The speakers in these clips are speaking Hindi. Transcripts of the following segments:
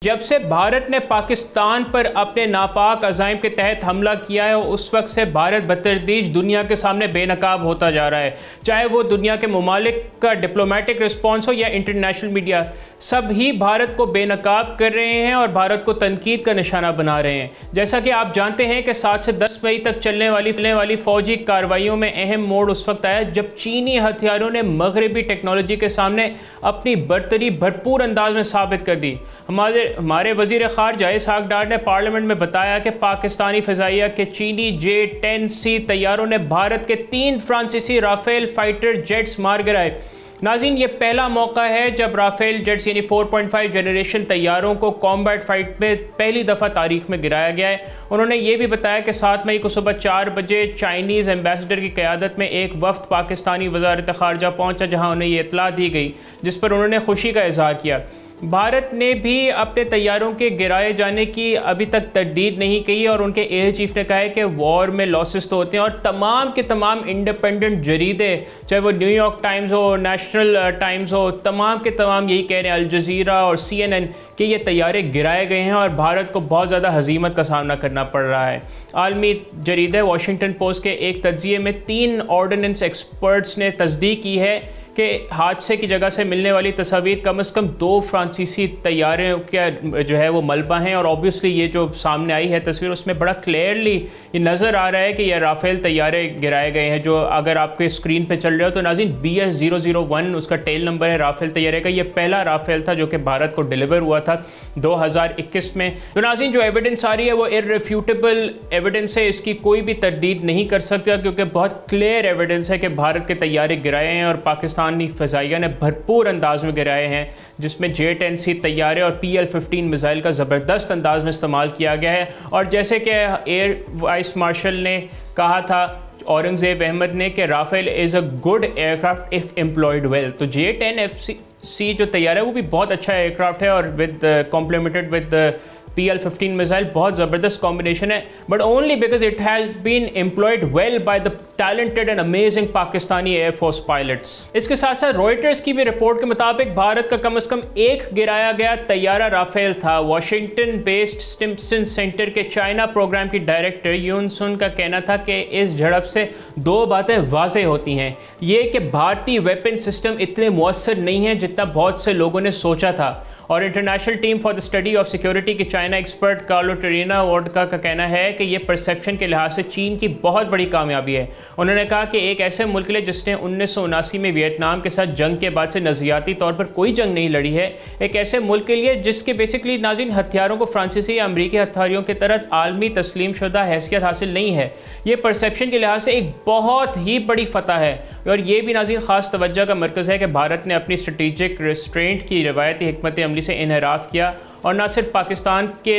जब से भारत ने पाकिस्तान पर अपने नापाक अज़ाइम के तहत हमला किया है, उस वक्त से भारत बतदरीज दुनिया के सामने बेनकाब होता जा रहा है। चाहे वो दुनिया के ममालिक का डिप्लोमेटिक रिस्पॉन्स हो या इंटरनेशनल मीडिया, सब ही भारत को बेनकाब कर रहे हैं और भारत को तनकीद का निशाना बना रहे हैं। जैसा कि आप जानते हैं कि 7 से 10 मई तक चलने वाली फौजी कार्रवाइयों में अहम मोड़ उस वक्त आया जब चीनी हथियारों ने मगरबी टेक्नोलॉजी के सामने अपनी बर्तरी भरपूर अंदाज में साबित कर दी। हमारे वज़ीर ख़ारजा इसहाक डार ने पार्लियामेंट में बताया कि पाकिस्तानी फ़िज़ाइया के चीनी J-10C तैयारों ने भारत के 3 फ्रांसीसी राफेल फाइटर जेट्स मार गिराए। नाज़रीन, ये पहला मौका है जब राफेल जेट्स यानी 4.5 जनरेशन तैयारों को कॉम्बैट फाइट में पहली दफ़ा तारीख में गिराया गया है। उन्होंने ये भी बताया कि 7 मई को सुबह 4 बजे चाइनीज़ एम्बेसडर की क़यादत में एक वफ़द पाकिस्तानी वज़ारत ख़ारजा पहुँचा, जहाँ उन्हें ये इत्तला दी गई, जिस पर उन्होंने खुशी का इज़हार किया। भारत ने भी अपने तैयारों के गिराए जाने की अभी तक तरदीद नहीं की और उनके एयर चीफ ने कहा है कि वॉर में लॉसेस तो होते हैं, और तमाम के तमाम इंडिपेंडेंट जरीदे, चाहे वो न्यूयॉर्क टाइम्स हो, नेशनल टाइम्स हो, तमाम के तमाम यही कह रहे हैं, अल जज़ीरा और CNN, कि ये तैयारे गिराए गए हैं और भारत को बहुत ज़्यादा हज़ीमत का सामना करना पड़ रहा है। आलमी जरीदे वाशिंगटन पोस्ट के एक तज्ज़िये में 3 ऑर्डिनेंस एक्सपर्ट्स ने तस्दीक की है कि हादसे की जगह से मिलने वाली तस्वीर कम से कम 2 फ्रांसीसी तैयारे का जो है वो मलबा हैं, और ऑब्वियसली ये जो सामने आई है तस्वीर, उसमें बड़ा क्लियरली ये नज़र आ रहा है कि ये राफेल तैयारे गिराए गए हैं, जो अगर आपके स्क्रीन पे चल रहे हो तो नाज़रीन BS001 उसका टेल नंबर है राफेल तैयारे का। ये पहला राफेल था जो कि भारत को डिलीवर हुआ था 2021 में। तो नाज़रीन, जो एविडेंस आ रही है वो इररिफ्यूटेबल एविडेंस है, इसकी कोई भी तरदीद नहीं कर सकता, क्योंकि बहुत क्लियर एविडेंस है कि भारत के तैयारे गिराए हैं और पाकिस्तानी फ़िज़ाइया ने भरपूर अंदाज में गिराए हैं, जिसमें J-10C तैयारे और PL-15 मिसाइल का ज़बरदस्त अंदाज में इस्तेमाल किया गया है। और जैसे कि एयर वाइस मार्शल ने कहा था, औरंगज़ेब अहमद ने, कि Rafale is a good aircraft if employed well. तो J-10C जो तैयार है वो भी बहुत अच्छा एयरक्राफ्ट है और with complimented with PL-15 missile बहुत ज़बरदस्त कॉम्बिनेशन है, but only because it has been employed well by the talented and amazing Pakistani air force pilots. इसके साथ साथ रॉयटर्स की भी रिपोर्ट के मुताबिक भारत का कम से कम एक गिराया गया तैयारा राफेल था। वाशिंगटन बेस्ड स्टिम्पसन सेंटर के चाइना प्रोग्राम की डायरेक्टर यून सुन का कहना था कि इस झड़प से 2 बातें वाज़े होती हैं। ये कि भारतीय वेपन सिस्टम इतने मुअस्सर नहीं है जितना बहुत से लोगों ने सोचा था, और international team for the study of security के चाइना एक्सपर्ट कार्लो टेरिना वोडका का कहना है कि यह परसेप्शन के लिहाज से चीन की बहुत बड़ी कामयाबी है। उन्होंने कहा कि एक ऐसे मुल्क ने जिसने 1979 में वियतनाम के साथ जंग के बाद से नज़रियाती तौर पर कोई जंग नहीं लड़ी है, एक ऐसे मुल्क के लिए जिसके बेसिकली नाज़रीन हथियारों को फ्रांसीसी या अमरीकी हथियारों की तरह आलमी तस्लीम शुदा हैसियत हासिल नहीं है, ये परसेप्शन के लिहाज से एक बहुत ही बड़ी फतह है। और ये भी नाज़रीन ख़ास तवज्जो का मरकज़ है कि भारत ने अपनी स्ट्रेटेजिक रेस्ट्रेंट की रवायती हिकमत अमली से इनहराफ किया और न सिर्फ पाकिस्तान के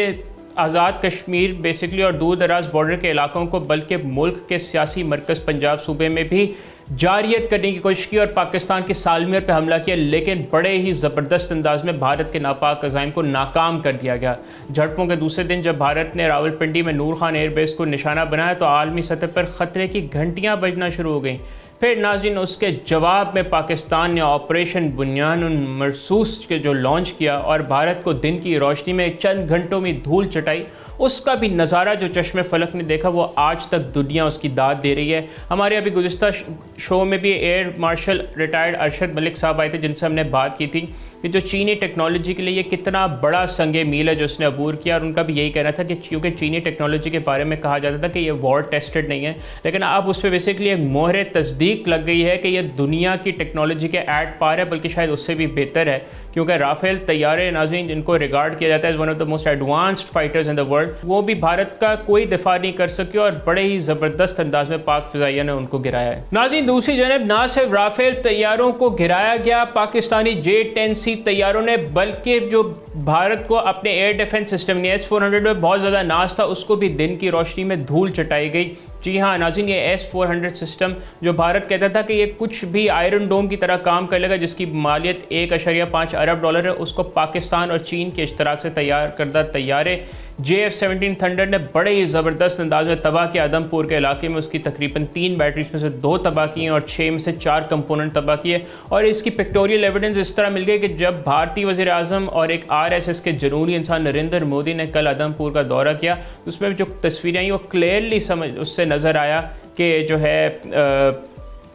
आज़ाद कश्मीर बेसिकली और दूर दराज बॉर्डर के इलाकों को, बल्कि मुल्क के सियासी मरकज़ पंजाब सूबे में भी जारियत करने की कोशिश की और पाकिस्तान की सालमियत पर हमला किया, लेकिन बड़े ही ज़बरदस्त अंदाज में भारत के नापाक अज़ाइम को नाकाम कर दिया गया। झड़पों के दूसरे दिन जब भारत ने रावलपिंडी में नूर खान एयरबेस को निशाना बनाया तो आलमी सतह पर ख़तरे की घंटियाँ बजना शुरू हो गई। फिर नाज़रीन उसके जवाब में पाकिस्तान ने ऑपरेशन बुनियानुन मरसूस के जो लॉन्च किया और भारत को दिन की रोशनी में चंद घंटों में धूल चटाई, उसका भी नज़ारा जो चश्मे फलक ने देखा वो आज तक दुनिया उसकी दाद दे रही है। हमारे अभी गुज़िश्ता शो में भी air marshal retired Arshad Malik साहब आए थे, जिनसे हमने बात की थी कि जो चीनी टेक्नोलॉजी के लिए ये कितना बड़ा संगे मील है जो उसने अबूर किया, और उनका भी यही कहना था कि क्योंकि चीनी टेक्नोलॉजी के बारे में कहा जाता था कि ये वॉर टेस्टेड नहीं है, लेकिन अब उस पर बेसिकली एक मोहर तस्दीक लग गई है कि ये दुनिया की टेक्नोलॉजी के एट पार है, बल्कि शायद उससे भी बेहतर है, क्योंकि राफेल तैयारे नाज़रीन जिनको रिगार्ड किया जाता है as one of the most advanced fighters in the world, वो भी भारत का कोई दिफा नहीं कर सके और बड़े ही ज़बरदस्त अंदाज में पाक फ़िज़ाइया ने उनको गिराया है। नाज़रीन दूसरी जानब ना सिर्फ राफेल तैयारों को गिराया गया पाकिस्तानी J-10C तैयारों ने, बल्कि जो भारत को अपने एयर डिफेंस सिस्टम S-400 में बहुत ज़्यादा नाज था उसको भी दिन की रोशनी में धूल चटाई गई। जी हाँ नाज़रीन, ये S-400 सिस्टम जो भारत कहता था कि ये कुछ भी आयरन डोम की तरह काम कर लेगा, जिसकी मालियत $1.5 अरब है, उसको पाकिस्तान और चीन के इश्तराक से तैयार करदा तैयारे JF-17 थंडर ने बड़े ही ज़बरदस्त अंदाज में तबाह किया। आदमपुर के इलाके में उसकी तकरीबन 3 बैटरीज में से 2 तबाह की हैं और 6 में से 4 कंपोनेंट तबाह किए। और इसकी पिक्टोरियल एविडेंस इस तरह मिल गई कि जब भारतीय वज़ीर आज़म और एक RSS के जनूनी इंसान नरेंद्र मोदी ने कल आदमपुर का दौरा किया, तो उसमें जो तस्वीरें आई वो क्लियरली उससे नज़र आया कि जो है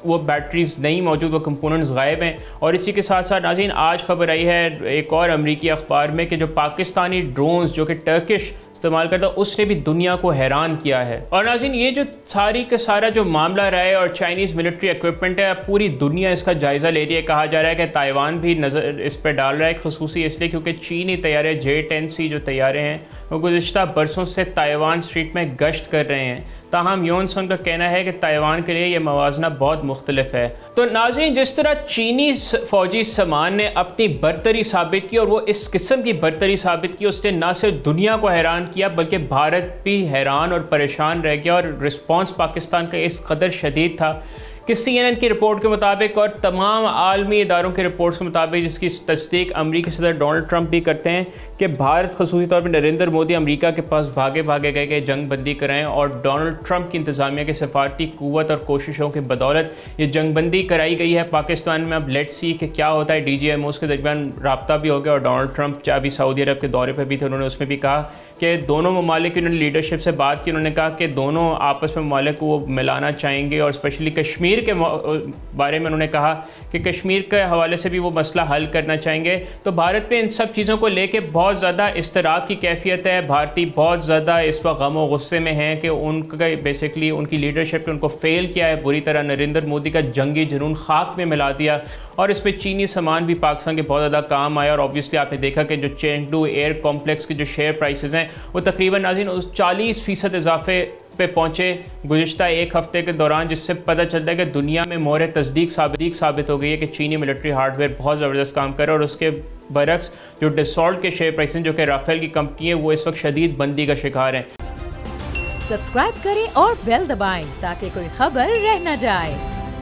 वो बैटरीज नहीं मौजूद, वो कंपोनेंट्स गायब हैं। और इसी के साथ साथ नाज़रीन आज खबर आई है एक और अमरीकी अखबार में कि जो पाकिस्तानी ड्रोन्स जो कि टर्किश इस्तेमाल करता उसने भी दुनिया को हैरान किया है। और नाज़रीन ये जो सारी का सारा जो मामला रहा है और चाइनीज़ मिलिट्री इक्विपमेंट है, पूरी दुनिया इसका जायज़ा ले रही है। कहा जा रहा है कि ताइवान भी नज़र इस पर डाल रहा है, खुसूसी इसलिए क्योंकि चीनी तैयारे J-10C जो तैयारे हैं वो गुज़िश्ता बरसों से ताइवान स्ट्रीट में गश्त कर रहे हैं। ताहम योनसन का कहना है कि ताइवान के लिए ये मवाजना बहुत मुख्तलिफ है। तो नाज़रीन जिस तरह चीनी फ़ौजी सामान ने अपनी बरतरी साबित की और वो इस किस्म की बरतरी साबित की, उसने ना सिर्फ दुनिया को हैरान किया बल्कि भारत भी हैरान और परेशान रह गया। और रिस्पॉन्स पाकिस्तान का इस कदर शदीद था कि CNN की रिपोर्ट के मुताबिक और तमाम आलमी इदारों की रिपोर्ट्स के मुताबिक, जिसकी तस्दीक अमरीकी सदर डोनाल्ड ट्रंप भी करते हैं, कि भारत खसूसी तौर पर नरेंद्र मोदी अमरीका के पास भागे भागे गए कि जंग बंदी कराएं। और डोनाल्ड ट्रंप की इंतज़ामिया के सफारती क़ुव्वत और कोशिशों की बदौलत ये जंग बंदी कराई गई है पाकिस्तान में। अब लेट्स सी कि क्या होता है। DGMOs के दरमियान रब्ता भी हो गया और डोनाल्ड ट्रंप अभी सऊदी अरब के दौरे पर भी थे, उन्होंने उसमें भी कहा कि दोनों ममालिक की उन्होंने लीडरशिप से बात की। उन्होंने कहा कि दोनों आपस में ममालिक को वो मिलाना चाहेंगे और स्पेशली कश्मीर के बारे में उन्होंने कहा कि कश्मीर के हवाले से भी वो मसला हल करना चाहेंगे। तो भारत में इन सब चीज़ों को लेके बहुत ज़्यादा इस्तराब की कैफियत है। भारतीय बहुत ज़्यादा इस वक्त गम और गुस्से में हैं कि उनका बेसिकली उनकी लीडरशिप ने उनको फेल किया है बुरी तरह। नरेंद्र मोदी का जंगी जुनून खाक में मिला दिया और इसमें चीनी सामान भी पाकिस्तान के बहुत ज़्यादा काम आया। और ऑब्वियसली आपने देखा कि जो चेंगडू एयर कॉम्प्लेक्स के जो शेयर प्राइसेस हैं वो तकरीबन नाज़रीन 40% इजाफे पे पहुँचे गुज़िश्ता एक हफ़्ते के दौरान, जिससे पता चलता है कि दुनिया में मोहर तस्दीक साबित हो गई है कि चीनी मिलिट्री हार्डवेयर बहुत ज़बरदस्त काम कर रहा है। और उसके बरक्स जो डसॉल्ट के शेयर प्राइसेस जो कि राफेल की कंपनी है वो इस वक्त शदीद बंदी का शिकार हैं। सब्सक्राइब करें और बेल दबाएं ताकि कोई खबर रह न जाए।